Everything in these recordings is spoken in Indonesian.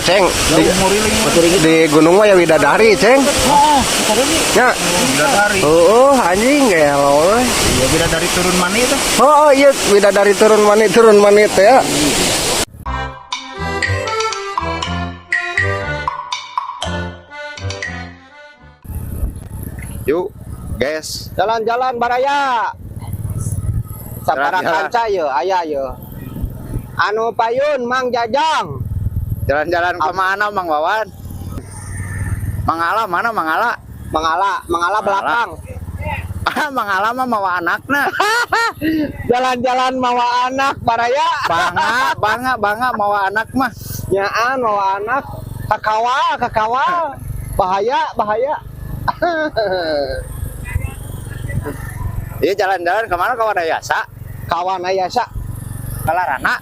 Ceng. Di gunung mah ya widadari, Ceng. Ya. Bidadari. Oh, anjing gelo. Ya bidadari turun mana itu? Oh, iya widadari turun manit ya. Yuk, guys. Jalan-jalan baraya. Sabaraha Jalan-jalan. kanca ye, aya ye. Anu payun Mang Jajang. Jalan-jalan ke mana, Mang Wawan? Mangala mana Mangala? Mangala belakang. Ah, Mangala mah mawa anakna. Jalan-jalan mawa anak baraya. Bangga mawa anak mah. Nyaan mawa anak. Kakawa. Bahaya. Iya jalan-jalan kemana kawan Ayasa? Kawan ayasa Kalarana.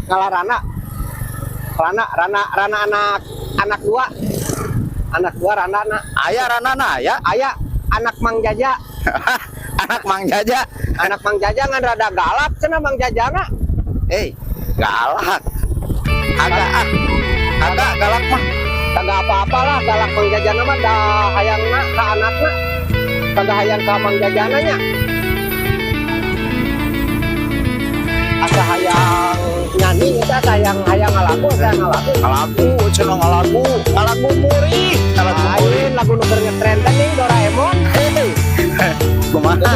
ngalarana. Rana anak dua. Anak dua Rana. Ayah Ranana ya. Aya anak Mang Jaja. Anak Mang Jaja. Anak Mang Jaja ngan rada galak cenah Mang Jajana. Galak. Agak galak mah. Kagak apa-apa lah galak Mang Jajana mah da hayangna ka anakna. Kagak hayang ka Mang Jajana nya. Asa hayang nyanyi kita hayang ngalagu Ngalagu muri. lain lagu nu keur ngetren teh nih Doraemon. Kumaha?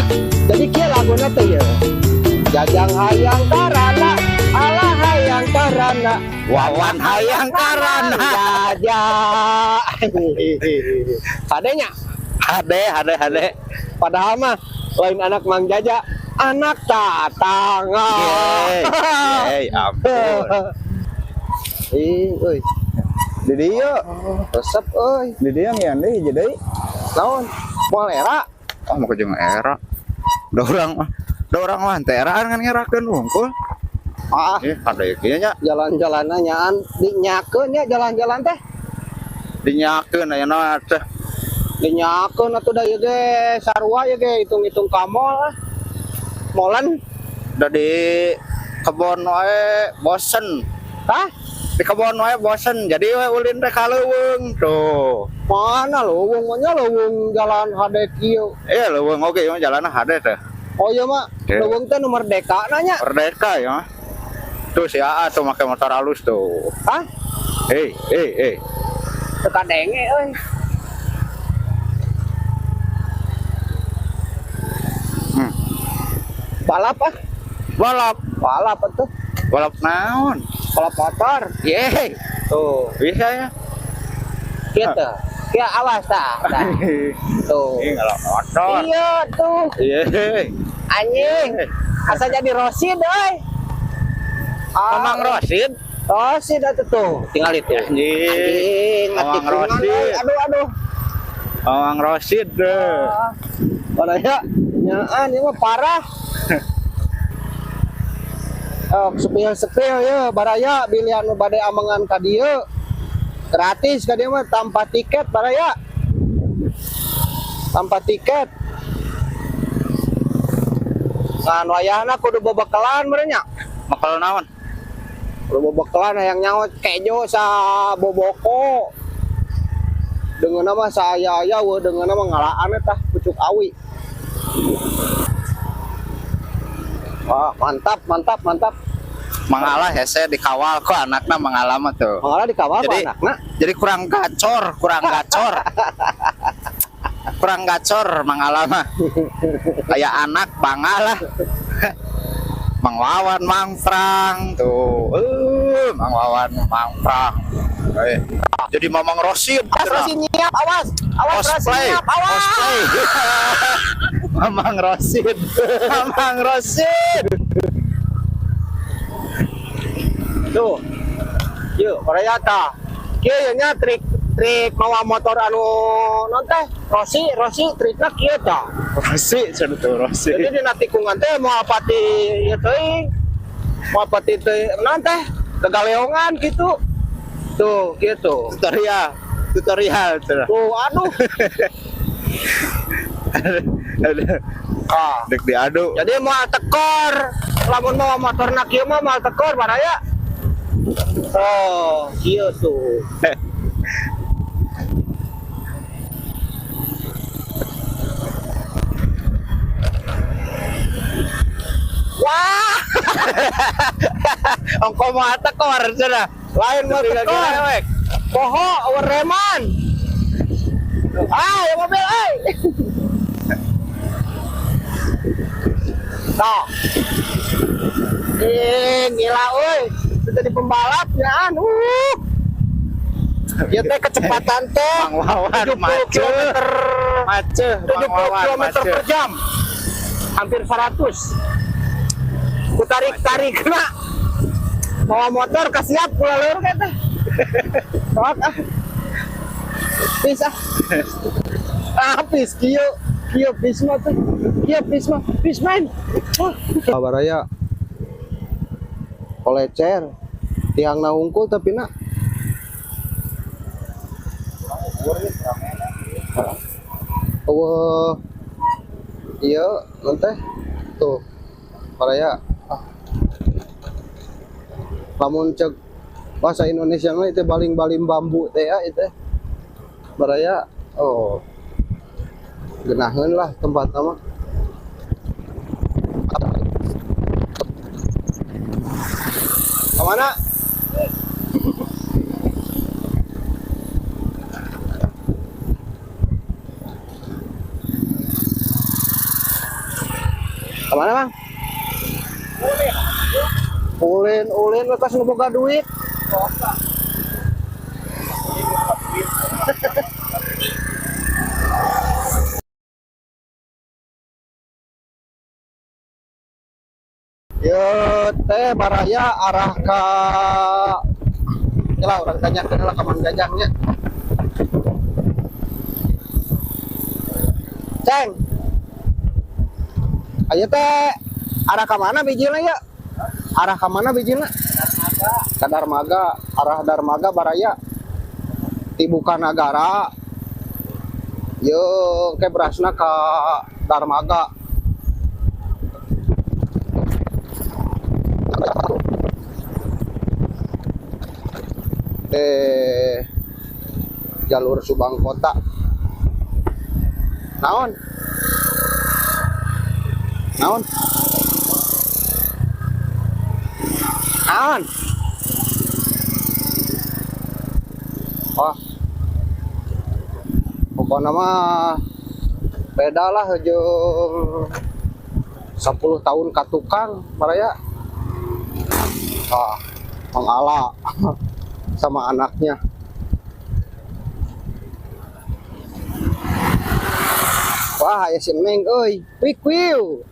Jadi kieu laguna teh ya. Jajang hayang karana, alah hayang karana, Wawan hayang karana. Jaja. Sadenya Hade. padahal mah lain anak Mang Jaja, anak tatangga. Ampun. Euy. Di dieu resep euy. Di dia ngian deui hiji deui. Naon? Moal era. Oh, mau ke jeung era. Da urang mah teh eraan kan ngerakeun wungkul. Ada kieu nya Jalan-jalan nyaan dinyakeun nya jalan-jalan teh. dinyakeun aya naon teh. Dinyakeun atuh da ieu ge sarua ieu ge hitung-hitung ka mall lah. Molan. Da di kebon wae bosen. Hah? Di kebon wae bosen. Jadi we ulin teh ka leuweung tuh. Mana leuweung mah nya leuweung jalan hade kieu. Leuweung oge mah jalanna hade teh. Oh iya mah, leuweung teh nu merdeka nanya. Merdeka ya. Tuh si Aa tuh make motor halus tuh. Hah? Teu kadenge euy. Balap ah. Balap atuh. Balap naon? Balap motor. Yeay. Tuh, Bisa ya. kitu. Ya awas tah. Tuh. Ini kalau motor. Iya tuh. Yeay. Anjing. Asa jadi Rosid euy. Mamang Rosid. Rosid atuh tuh. Tinggal itu. Anjing, Mamang ngatikungan, Rosid. euy. Aduh. Mamang Rosid deh. Mana ya? Nyaan ieu mah parah. Sepil ya baraya bilian nu bade amengan ka dieu. Gratis ka dieu mah tanpa tiket baraya. Tanpa tiket. Kan wayahna kudu bebekalan merenya. Makal naon? Kudu bebekalan hayang nyaot kejo sa boboko. Dengan nama saya dengan nama ngalaan tah pucuk awi. Wah, mantap. Mengalah hese dikawal kok anaknya mengalah mah tuh. Mengalah dikawal Jadi- anakna. Jadi kurang gacor. Kurang gacor mengalah mah. Kayak anak bangalah. Mang Wawan Mang Prang tuh. Mang Wawan Mang Prang. Jadi Mamang Rosid. Rosid nyiap, awas. Awas Rosid Cosplay. nyiap, awas. Cosplay. Mamang Rosid. Mamang Rosid. Tuh. Yuk, baraya tah. Kieu nya trik mawa motor anu non teh. Rosi trikna kieu tah. Rosid cenah tuh Rosid. Jadi dina tikungan teh moal pati ieu teuing. Moal pati teh naon teh? Kegaleongan gitu. Tuh, gitu. Tutorial cenah. Tuh, aduh. Dek diadu. Jadi moal tekor. Lamun mau motor na kieu mah moal tekor baraya. Oh, kieu tuh. Wah. Ongko mah tekor cenah. Lain mah tekor. Poho awer reman. Ya mobil Nah. Gila euy. Sudah di pembalap ya Ya teh kecepatan teh Mang Wawan 70 km. Maceh 70 km per jam. Hampir 100. Ku tarik na. Bawa motor kasiap pula leur kata. Sok ah. Bisa. Habis kieu bisma tuh. Kieu bisman. Baraya. Kolecer. Tiang na hungkul tapi na. Iya, nanti tuh, baraya. Lamun cek bahasa Indonesia mah itu baling-baling bambu teh ya itu. Baraya, genaheun lah tempat nama. Kemana? Kemana bang? Ulin lekas ngeboga duit. Yo teh baraya arah ke lah orang tanya kenal ke Mang Jajangnya. Ceng. Ayo teh arah ke mana bijilna ya? Arah ke mana bijilna? Ke Darmaga, arah Darmaga baraya. Tibuka Nagara. Yo ke berasna ke Darmaga. Jalur Subang Kota. Naon? Oh. Pokoknya mah beda lah jeung 10 tahun katukang baraya. Mang Ala sama anaknya. Wah, aya si Meng euy. Wiu.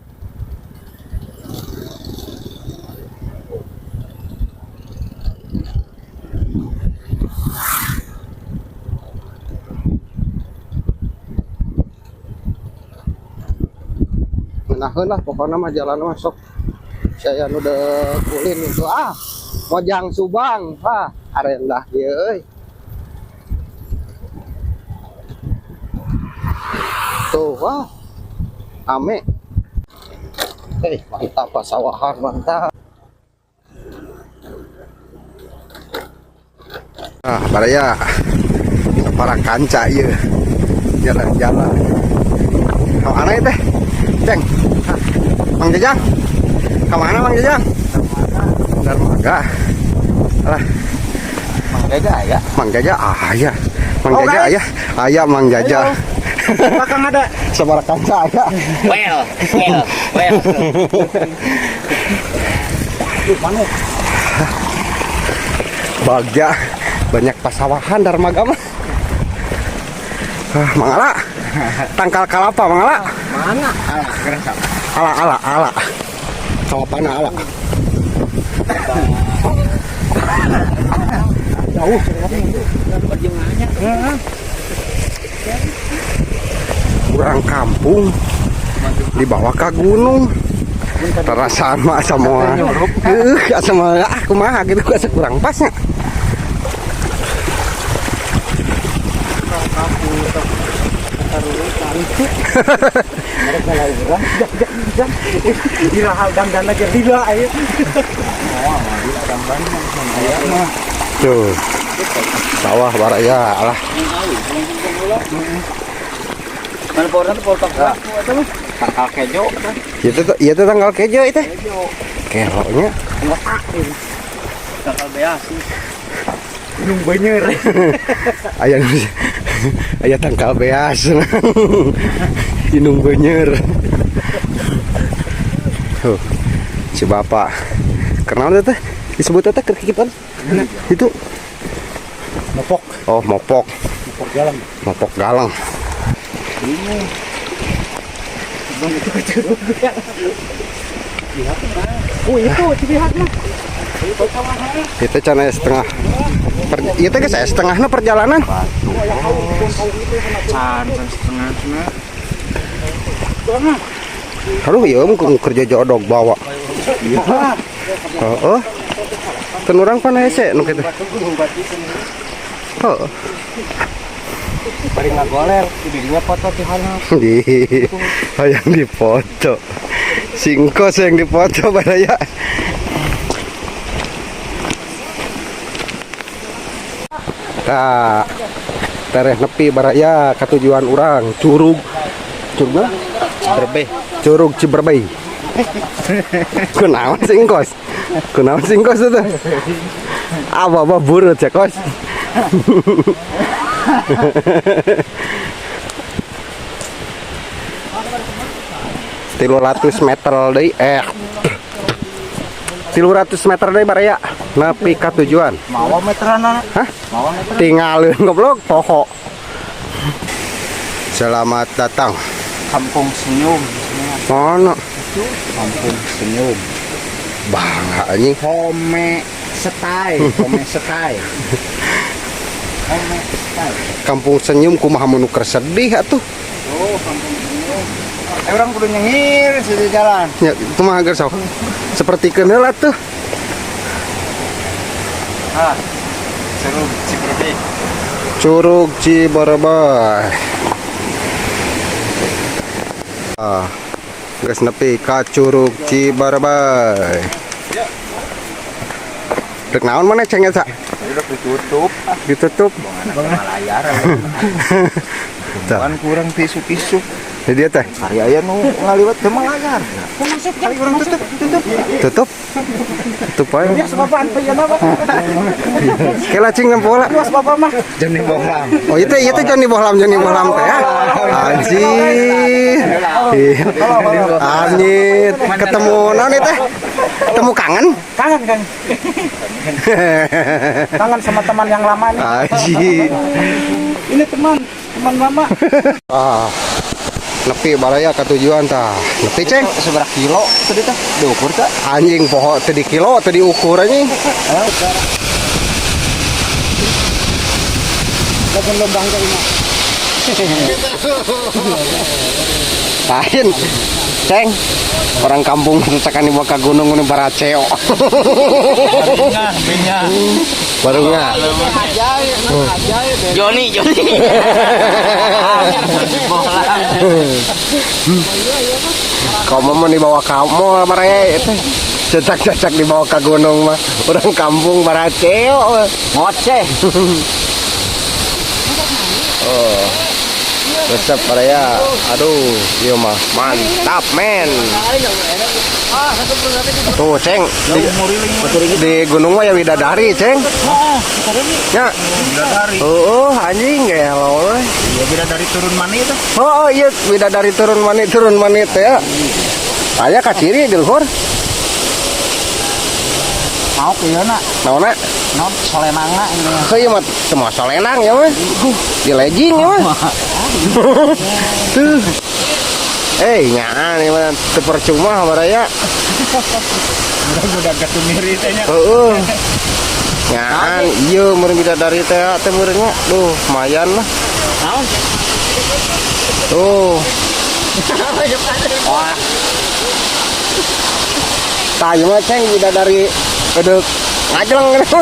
Menaheun lah pokoknya mah jalan masuk. Saya nu udah kulin itu Mojang Subang arendah ieu euy. Tuh ame. Mantap pasawahan mantap. Baraya para kanca ieu. Jalan-jalan. Kemana teh? Ceng. Mang Jajang. Kemana Mang Jajang? Darmaga. Alah. Mang Jaja ya? Mang Jaja ya. Mang Jaja ya. Aya Mang Jaja. Belakang ada. Sabarakan kanca aya. Well. Bagja banyak pasawahan Darmaga mah. Mang Ala. Tangkal kalapa Mang Ala. Mana? Ala. Kalapana ala. Jauh. Kurang kampung dibawa ke gunung. Perasaan mah sama aku mah gitu kurang pasnya. Dirahal dan aja lila aja. Tuh. Sawah baraya alah. Mana pohon itu pohon tangkal kejo. Itu tanggal kejo itu. Keronya. Tangkal beas. Nung banyer. Aya tangkal beas. Inung banyer. Si bapak. Kenal teh? Disebut teh kekipan? Itu Mopok. oh mopok. Mopok galang. Mopok galang. Bingung. Bang itu kecil. Oh itu cibihak mah. Itu cana setengah. Itu guys setengahnya perjalanan. Setengah. Aduh ya kerja jodok bawa. Oh. Kan orang panah hese nu kitu. Oh. Paling ngagoler, dia foto di hana. Di yang dipoto. Singkos yang dipoto baraya. Kak, tereh nepi baraya ka tujuan urang Curug. Curug Berbeh. Curug Ciberbei. Kunaon singkos? Kunaon singkos itu? Apa burut ya kos? 300 meter deui 300 meter deui baraya nepi ka tujuan. Mawa meteran. Hah? Tinggalin goblok poho. Selamat datang Kampung Senyum. mana Kampung Senyum. bangga anjing Home Stay. Home Stay. Kampung Senyum kumaha mun keur sedih atuh Oh, Kampung Senyum. Orang kudu nyengir di jalan. nya kumaha geus sok seperti heula tuh Ah. Seru Ciberbei. Curug Ciberbei. Geus nepi ka Curug Ciberbei. Dek naon mana ceng eta? Udah ditutup. Ditutup. Layar. Tah. Kan kurang tisu-tisu. Jadi teh Hari aya nu ngaliwat teh layar. Kali orang tutup. tutup. Tutup aja. Ya sebabaan pieu mah. Kela cing nempola. Luas bapak mah. Jeni bohlam. Oh itu Johnny Bohlam teh ya. Anjir. Iya. Anjir. Ketemu naon teh? Ketemu kangen? Kangen kan. Kangen sama teman yang lama nih. Anjir. Ini teman lama. Nepi baraya ka tujuan tah. Nepi ceng. Seberapa kilo tadi teh? Diukur teh? Anjing poho teu di kilo teu diukur anjing. Lamun lombang teh ini. Lain. Ceng. Orang kampung tekan di ka gunung nu baraceo. Barungnya. Joni. Kamu mau dibawa kamu baraya itu. Cecak dibawa ke gunung mah. Orang kampung baraceo. Ngoceh. Oh. Resep baraya. Aduh, iya mah mantap men. Tuh ceng di gunung mah ya bidadari ceng. Ya. Anjing gelo. Ya beda dari turun mana itu? Oh iya bidadari turun manit teh ya. Aya ka ciri di luhur. Mau ke yeuna. Naonna? Naon solenangna ini. Heuh mah teu moal solenang ya mah. Di legging ya mah. Tuh. Nyaan ieu mah teu percuma baraya. Udah gak tumiri teh nya. Heeh. Nyaan ieu meureun bidadari teh teh meureunnya. Duh, lumayan lah. Naon? Tuh. Wah, Tah ieu mah ceng bidadari edek ngajleng gitu.